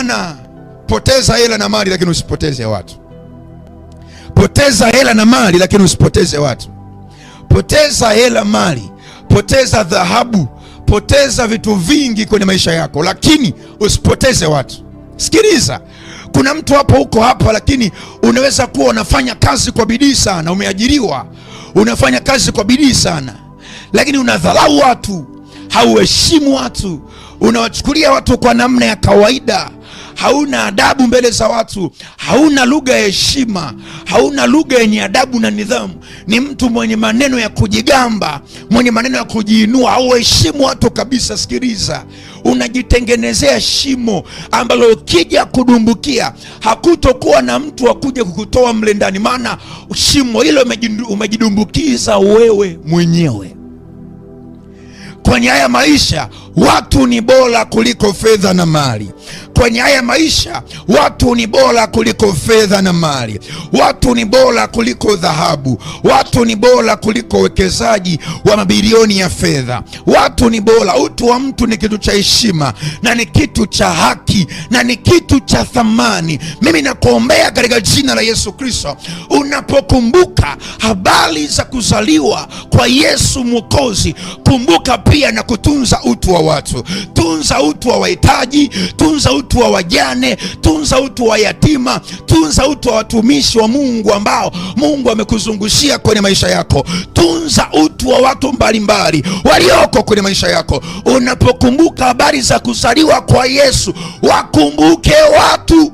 maana poteza hela na mali, lakini usipoteze watu. Poteza hela na mali, lakini usipoteze watu. Poteza hela, mali, poteza dhahabu, poteza vitu vingi kwenye maisha yako, lakini usipoteze watu. Sikiliza, kuna mtu hapo, huko hapa, lakini unaweza kuwa unafanya kazi kwa bidii sana, umeajiriwa, unafanya kazi kwa bidii sana, lakini unadharau watu, hauheshimu watu, unawachukulia watu kwa namna ya kawaida, hauna adabu mbele za watu, hauna lugha ya heshima, hauna lugha yenye adabu na nidhamu. Ni mtu mwenye maneno ya kujigamba, mwenye maneno ya kujiinua, hauheshimu watu kabisa. Sikiliza, unajitengenezea shimo ambalo ukija kudumbukia hakutokuwa na mtu akuja kukutoa mle ndani, maana shimo hilo umejidumbukiza wewe mwenyewe. Kwenye haya maisha watu ni bora kuliko fedha na mali. Kwenye haya maisha watu ni bora kuliko fedha na mali. Watu ni bora kuliko dhahabu. Watu ni bora kuliko uwekezaji wa mabilioni ya fedha. Watu ni bora. Utu wa mtu ni kitu cha heshima na ni kitu cha haki na ni kitu cha thamani. Mimi nakuombea katika jina la Yesu Kristo, unapokumbuka habari za kuzaliwa kwa Yesu Mwokozi, kumbuka pia na kutunza utu wa watu. Tunza utu wa wahitaji, tunza utu wa wajane, tunza utu wa yatima, tunza utu wa watumishi wa Mungu ambao Mungu amekuzungushia kwenye maisha yako. Tunza utu wa watu mbalimbali walioko kwenye maisha yako. Unapokumbuka habari za kuzaliwa kwa Yesu, wakumbuke watu.